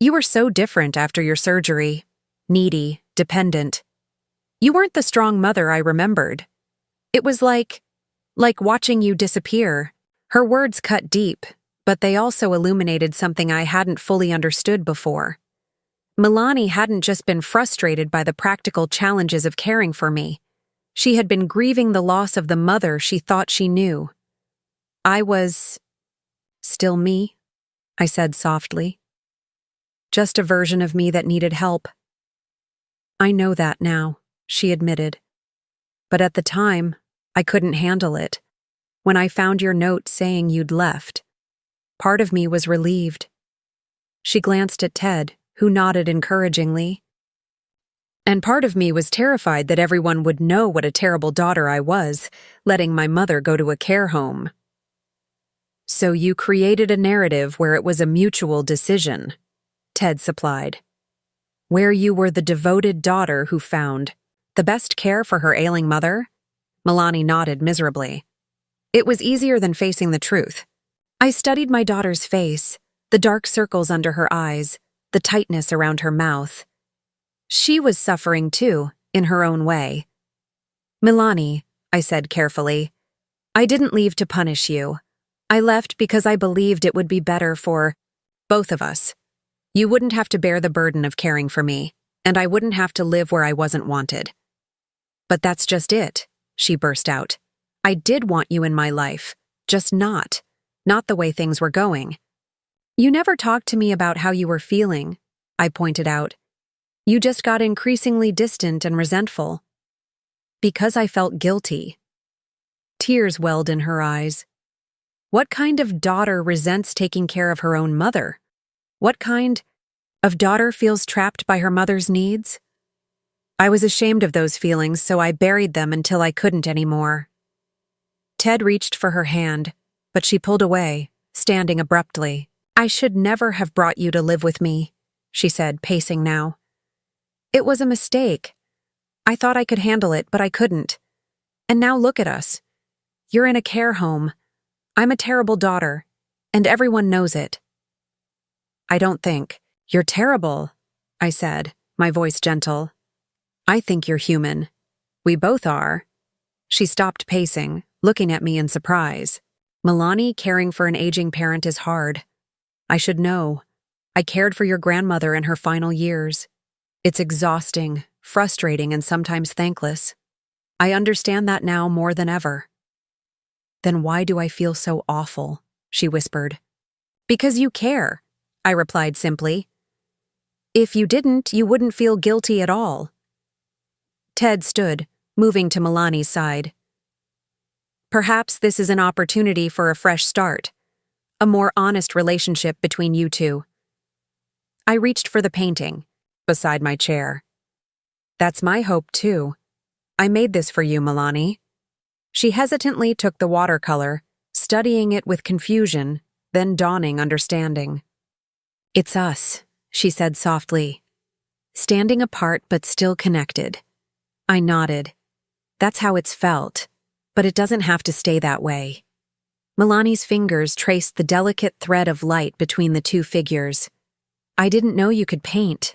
You were so different after your surgery. Needy, dependent. You weren't the strong mother I remembered. It was like watching you disappear. Her words cut deep, but they also illuminated something I hadn't fully understood before. Milani hadn't just been frustrated by the practical challenges of caring for me. She had been grieving the loss of the mother she thought she knew. I was still me, I said softly. Just a version of me that needed help. I know that now, she admitted. But at the time, I couldn't handle it. When I found your note saying you'd left, part of me was relieved. She glanced at Ted, who nodded encouragingly. And part of me was terrified that everyone would know what a terrible daughter I was, letting my mother go to a care home. So you created a narrative where it was a mutual decision, Ted supplied. Where you were the devoted daughter who found the best care for her ailing mother? Milani nodded miserably. It was easier than facing the truth. I studied my daughter's face, the dark circles under her eyes, the tightness around her mouth. She was suffering too, in her own way. Milani, I said carefully, I didn't leave to punish you. I left because I believed it would be better for both of us. You wouldn't have to bear the burden of caring for me, and I wouldn't have to live where I wasn't wanted. But that's just it, she burst out. I did want you in my life, just not the way things were going. You never talked to me about how you were feeling, I pointed out. You just got increasingly distant and resentful. Because I felt guilty. Tears welled in her eyes. What kind of daughter resents taking care of her own mother? What kind of daughter feels trapped by her mother's needs? I was ashamed of those feelings, so I buried them until I couldn't anymore. Ted reached for her hand, but she pulled away, standing abruptly. I should never have brought you to live with me, she said, pacing now. It was a mistake. I thought I could handle it, but I couldn't. And now look at us. You're in a care home. I'm a terrible daughter, and everyone knows it. I don't think. You're terrible, I said, my voice gentle. I think you're human. We both are. She stopped pacing, looking at me in surprise. Milani, caring for an aging parent is hard. I should know. I cared for your grandmother in her final years. It's exhausting, frustrating, and sometimes thankless. I understand that now more than ever. Then why do I feel so awful? She whispered. Because you care, I replied simply. If you didn't, you wouldn't feel guilty at all. Ted stood, moving to Milani's side. Perhaps this is an opportunity for a fresh start, a more honest relationship between you two. I reached for the painting, beside my chair. That's my hope, too. I made this for you, Milani. She hesitantly took the watercolor, studying it with confusion, then dawning understanding. It's us, she said softly. Standing apart but still connected. I nodded. That's how it's felt, but it doesn't have to stay that way. Milani's fingers traced the delicate thread of light between the two figures. I didn't know you could paint.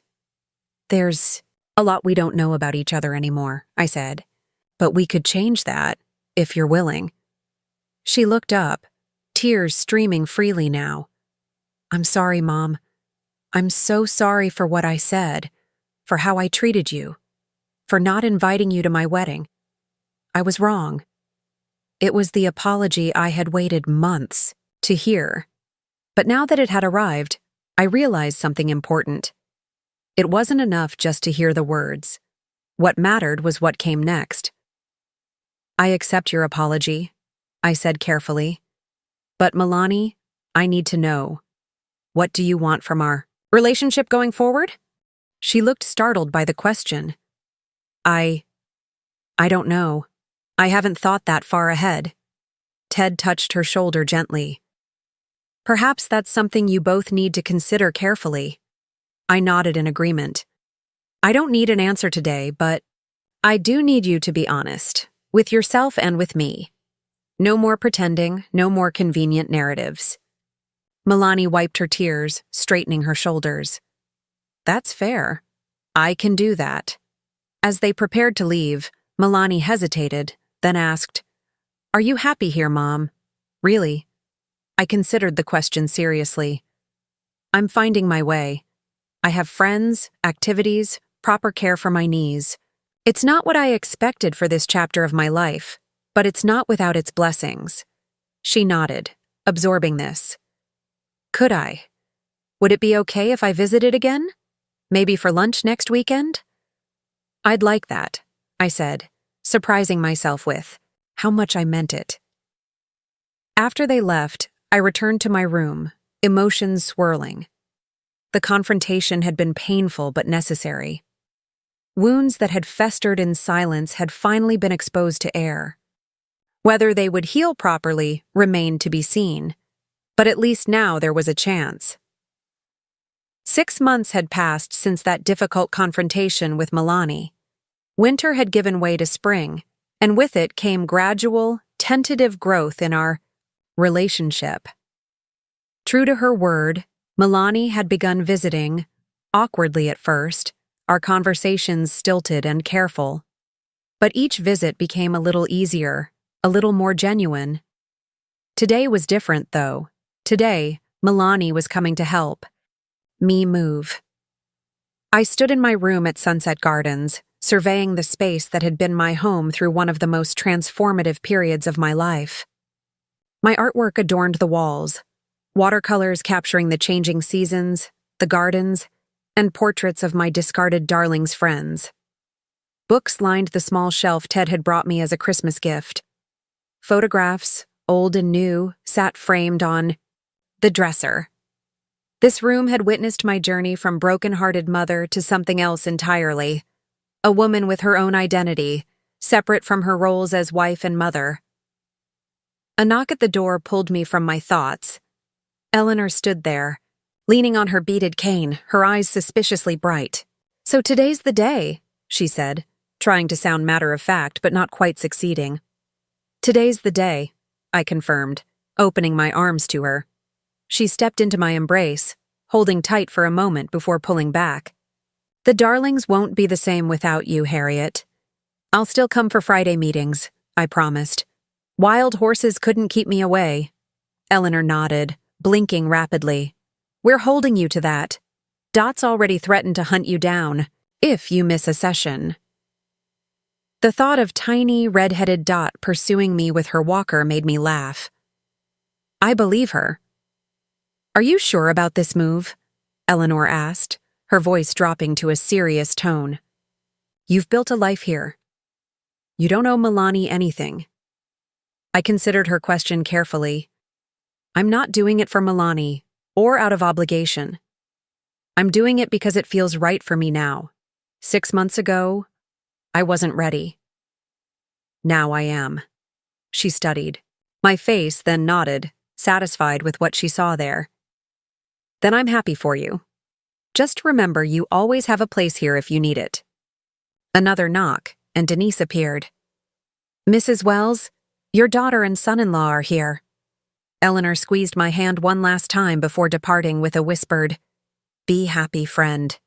There's a lot we don't know about each other anymore, I said. But we could change that, if you're willing. She looked up, tears streaming freely now. I'm sorry, Mom. I'm so sorry for what I said, for how I treated you, for not inviting you to my wedding. I was wrong. It was the apology I had waited months to hear. But now that it had arrived, I realized something important. It wasn't enough just to hear the words. What mattered was what came next. I accept your apology, I said carefully. But Milani, I need to know. What do you want from our relationship going forward? She looked startled by the question. I don't know. I haven't thought that far ahead. Ted touched her shoulder gently. Perhaps that's something you both need to consider carefully. I nodded in agreement. I don't need an answer today, but I do need you to be honest, with yourself and with me. No more pretending, no more convenient narratives. Milani wiped her tears, straightening her shoulders. That's fair. I can do that. As they prepared to leave, Milani hesitated, then asked, Are you happy here, Mom? Really? I considered the question seriously. I'm finding my way. I have friends, activities, proper care for my knees. It's not what I expected for this chapter of my life, but it's not without its blessings. She nodded, absorbing this. Could I? Would it be okay if I visited again? Maybe for lunch next weekend? I'd like that, I said, surprising myself with how much I meant it. After they left, I returned to my room, emotions swirling. The confrontation had been painful but necessary. Wounds that had festered in silence had finally been exposed to air. Whether they would heal properly remained to be seen, but at least now there was a chance. 6 months had passed since that difficult confrontation with Milani. Winter had given way to spring, and with it came gradual, tentative growth in our relationship. True to her word, Milani had begun visiting, awkwardly at first, our conversations stilted and careful. But each visit became a little easier, a little more genuine. Today was different, though. Today, Milani was coming to help me move. I stood in my room at Sunset Gardens, surveying the space that had been my home through one of the most transformative periods of my life. My artwork adorned the walls, watercolors capturing the changing seasons, the gardens, and portraits of my discarded darling's friends. Books lined the small shelf Ted had brought me as a Christmas gift. Photographs, old and new, sat framed on the dresser. This room had witnessed my journey from broken-hearted mother to something else entirely. A woman with her own identity, separate from her roles as wife and mother. A knock at the door pulled me from my thoughts. Eleanor stood there, leaning on her beaded cane, her eyes suspiciously bright. So today's the day, she said, trying to sound matter-of-fact but not quite succeeding. Today's the day, I confirmed, opening my arms to her. She stepped into my embrace, holding tight for a moment before pulling back. "The darlings won't be the same without you, Harriet. I'll still come for Friday meetings," I promised. "Wild horses couldn't keep me away." Eleanor nodded, blinking rapidly. "We're holding you to that. Dot's already threatened to hunt you down, if you miss a session." The thought of tiny, red-headed Dot pursuing me with her walker made me laugh. I believe her. "Are you sure about this move?" Eleanor asked, her voice dropping to a serious tone. "You've built a life here. You don't owe Milani anything." I considered her question carefully. "I'm not doing it for Milani, or out of obligation. I'm doing it because it feels right for me now. 6 months ago, I wasn't ready. Now I am." She studied. My face then nodded, satisfied with what she saw there. "Then I'm happy for you. Just remember you always have a place here if you need it." Another knock, and Denise appeared. "Mrs. Wells, your daughter and son-in-law are here." Eleanor squeezed my hand one last time before departing with a whispered, "Be happy, friend."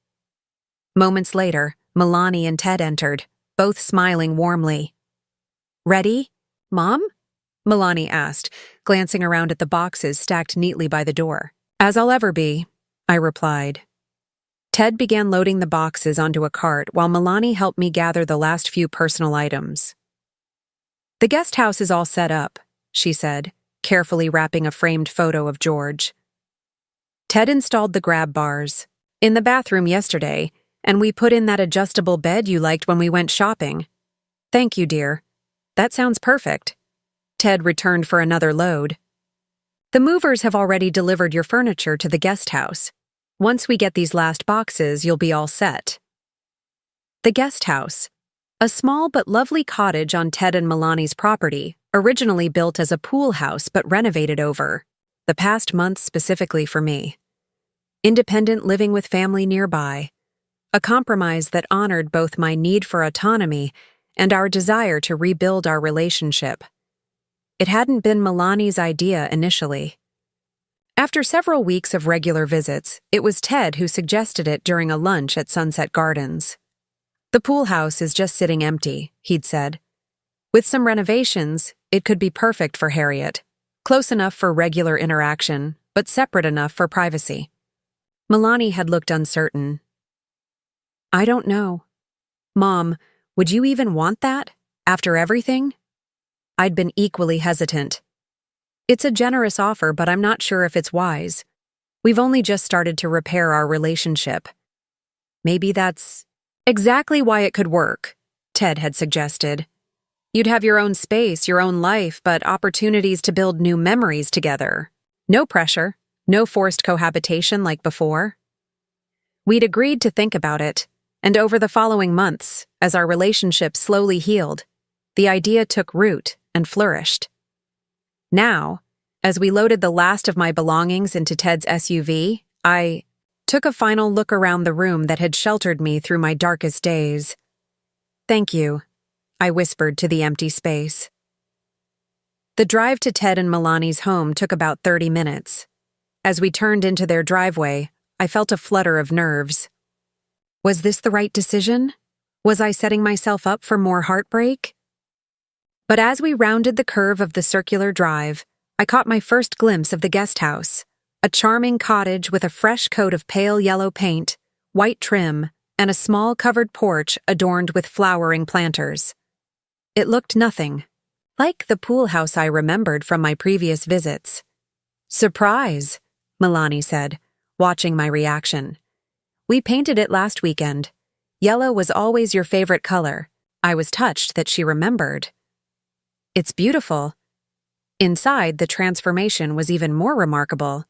Moments later, Milani and Ted entered, both smiling warmly. "Ready, Mom?" Milani asked, glancing around at the boxes stacked neatly by the door. "As I'll ever be," I replied. Ted began loading the boxes onto a cart while Milani helped me gather the last few personal items. "The guest house is all set up," she said, carefully wrapping a framed photo of George. "Ted installed the grab bars in the bathroom yesterday, and we put in that adjustable bed you liked when we went shopping." "Thank you, dear. That sounds perfect." Ted returned for another load. "The movers have already delivered your furniture to the guest house. Once we get these last boxes, you'll be all set." The guest house, a small but lovely cottage on Ted and Milani's property, originally built as a pool house but renovated over the past months specifically for me. Independent living with family nearby, a compromise that honored both my need for autonomy and our desire to rebuild our relationship. It hadn't been Milani's idea initially. After several weeks of regular visits, it was Ted who suggested it during a lunch at Sunset Gardens. "The pool house is just sitting empty," he'd said. "With some renovations, it could be perfect for Harriet. Close enough for regular interaction, but separate enough for privacy." Milani had looked uncertain. "I don't know. Mom, would you even want that, after everything?" I'd been equally hesitant. "It's a generous offer, but I'm not sure if it's wise. We've only just started to repair our relationship." "Maybe that's exactly why it could work," Ted had suggested. "You'd have your own space, your own life, but opportunities to build new memories together. No pressure, no forced cohabitation like before." We'd agreed to think about it, and over the following months, as our relationship slowly healed, the idea took root and flourished. Now, as we loaded the last of my belongings into Ted's SUV, I took a final look around the room that had sheltered me through my darkest days. "Thank you," I whispered to the empty space. The drive to Ted and Milani's home took about 30 minutes. As we turned into their driveway, I felt a flutter of nerves. Was this the right decision? Was I setting myself up for more heartbreak? But as we rounded the curve of the circular drive, I caught my first glimpse of the guest house, a charming cottage with a fresh coat of pale yellow paint, white trim, and a small covered porch adorned with flowering planters. It looked nothing like the pool house I remembered from my previous visits. "Surprise," Milani said, watching my reaction. "We painted it last weekend. Yellow was always your favorite color." I was touched that she remembered. "It's beautiful." Inside, the transformation was even more remarkable.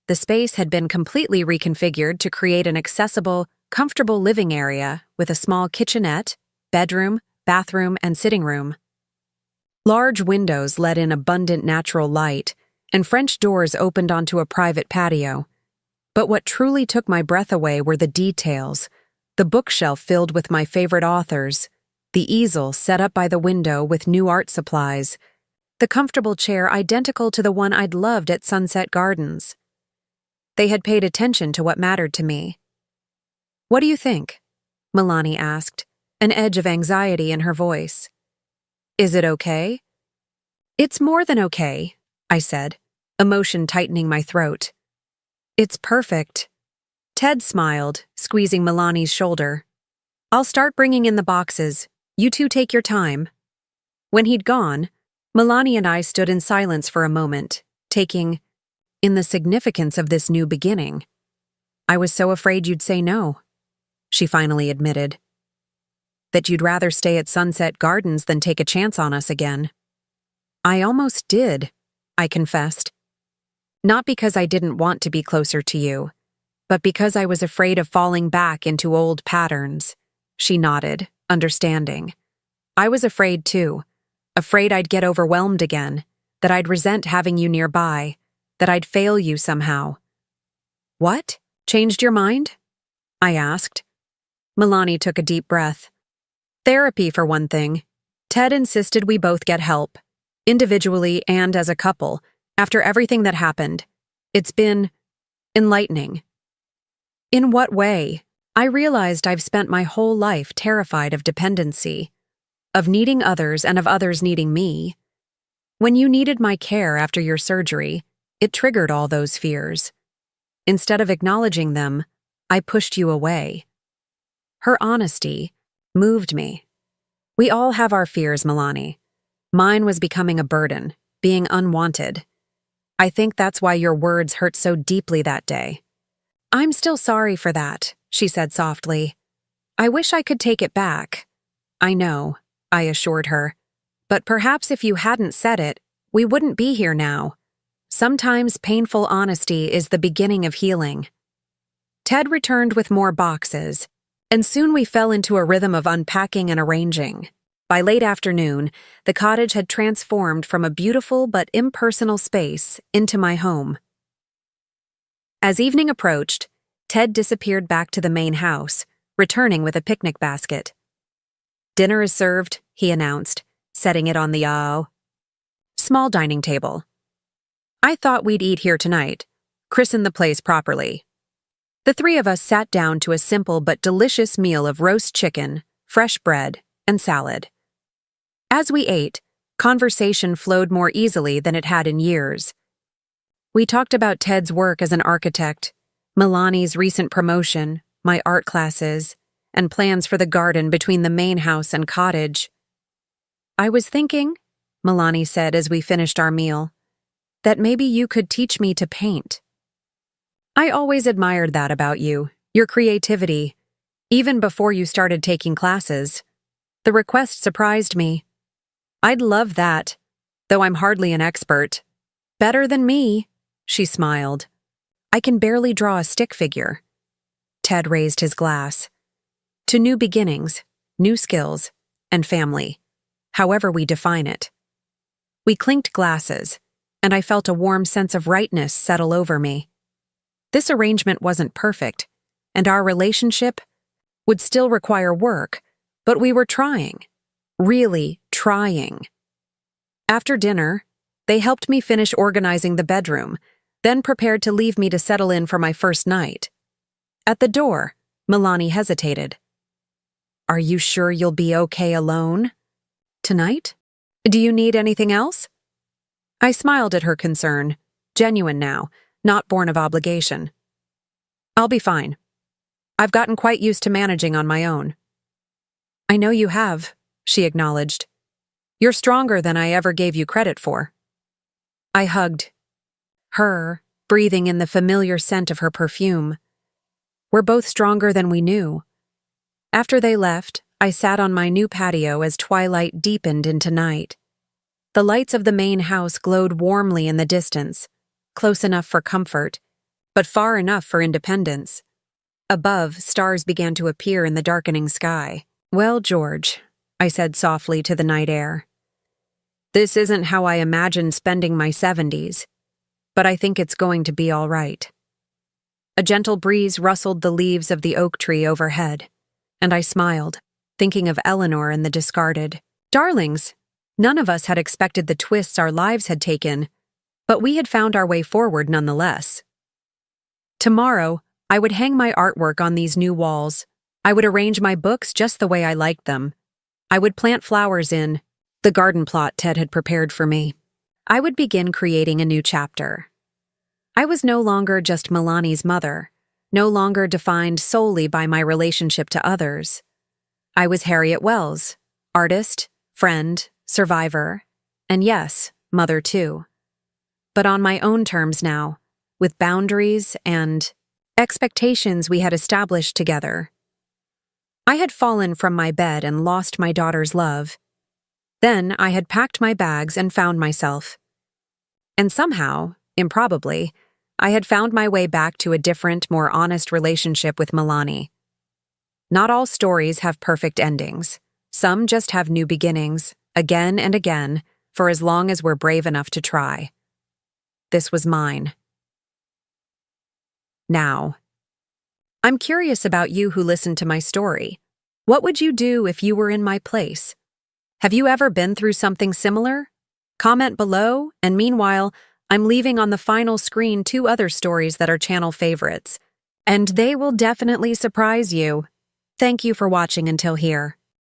The space had been completely reconfigured to create an accessible, comfortable living area with a small kitchenette, bedroom, bathroom, and sitting room. Large windows let in abundant natural light, and French doors opened onto a private patio. But what truly took my breath away were the details: the bookshelf filled with my favorite authors, the easel set up by the window with new art supplies, the comfortable chair identical to the one I'd loved at Sunset Gardens. They had paid attention to what mattered to me. "What do you think?" Milani asked, an edge of anxiety in her voice. "Is it okay?" "It's more than okay," I said, emotion tightening my throat. "It's perfect." Ted smiled, squeezing Milani's shoulder. "I'll start bringing in the boxes. You two take your time." When he'd gone, Milani and I stood in silence for a moment, taking in the significance of this new beginning. "I was so afraid you'd say no," she finally admitted. "That you'd rather stay at Sunset Gardens than take a chance on us again." "I almost did," I confessed. "Not because I didn't want to be closer to you, but because I was afraid of falling back into old patterns." She nodded, understanding. "I was afraid too. Afraid I'd get overwhelmed again, that I'd resent having you nearby, that I'd fail you somehow." "What? Changed your mind?" I asked. Milani took a deep breath. "Therapy, for one thing. Ted insisted we both get help, individually and as a couple, after everything that happened. It's been enlightening." "In what way?" I realized I've spent my whole life terrified of dependency, of needing others and of others needing me. When you needed my care after your surgery, it triggered all those fears. Instead of acknowledging them, I pushed you away. Her honesty moved me. We all have our fears, Milani. Mine was becoming a burden, being unwanted. I think that's why your words hurt so deeply that day. "I'm still sorry for that," she said softly. "I wish I could take it back." "I know," I assured her. "But perhaps if you hadn't said it, we wouldn't be here now. Sometimes painful honesty is the beginning of healing." Ted returned with more boxes, and soon we fell into a rhythm of unpacking and arranging. By late afternoon, the cottage had transformed from a beautiful but impersonal space into my home. As evening approached, Ted disappeared back to the main house, returning with a picnic basket. "Dinner is served," he announced, setting it on the small dining table. "I thought we'd eat here tonight, christen the place properly." The three of us sat down to a simple but delicious meal of roast chicken, fresh bread, and salad. As we ate, conversation flowed more easily than it had in years. We talked about Ted's work as an architect, Milani's recent promotion, my art classes, and plans for the garden between the main house and cottage. "I was thinking," Milani said as we finished our meal, "that maybe you could teach me to paint." "I always admired that about you, your creativity, even before you started taking classes." The request surprised me. "I'd love that, though I'm hardly an expert." "Better than me," she smiled. "I can barely draw a stick figure." Ted raised his glass. "To new beginnings, new skills, and family, however we define it." We clinked glasses, and I felt a warm sense of rightness settle over me. This arrangement wasn't perfect, and our relationship would still require work, but we were trying. Really trying. After dinner, they helped me finish organizing the bedroom, then prepared to leave me to settle in for my first night. At the door, Milani hesitated. "Are you sure you'll be okay alone tonight? Do you need anything else?" I smiled at her concern, genuine now, not born of obligation. "I'll be fine. I've gotten quite used to managing on my own." "I know you have," she acknowledged. "You're stronger than I ever gave you credit for." I hugged her, breathing in the familiar scent of her perfume. We're both stronger than we knew. After they left, I sat on my new patio as twilight deepened into night. The lights of the main house glowed warmly in the distance, close enough for comfort, but far enough for independence. Above, stars began to appear in the darkening sky. "Well, George," I said softly to the night air, "this isn't how I imagined spending my 70s, but I think it's going to be all right." A gentle breeze rustled the leaves of the oak tree overhead, and I smiled, thinking of Eleanor and the discarded darlings. None of us had expected the twists our lives had taken, but we had found our way forward nonetheless. Tomorrow, I would hang my artwork on these new walls. I would arrange my books just the way I liked them. I would plant flowers in the garden plot Ted had prepared for me. I would begin creating a new chapter. I was no longer just Milani's mother, no longer defined solely by my relationship to others. I was Harriet Wells, artist, friend, survivor, and yes, mother too. But on my own terms now, with boundaries and expectations we had established together. I had fallen from my bed and lost my daughter's love. Then I had packed my bags and found myself. And somehow, improbably, I had found my way back to a different, more honest relationship with Milani. Not all stories have perfect endings. Some just have new beginnings, again and again, for as long as we're brave enough to try. This was mine. Now, I'm curious about you who listened to my story. What would you do if you were in my place? Have you ever been through something similar? Comment below, and meanwhile, I'm leaving on the final screen 2 other stories that are channel favorites, and they will definitely surprise you. Thank you for watching until here.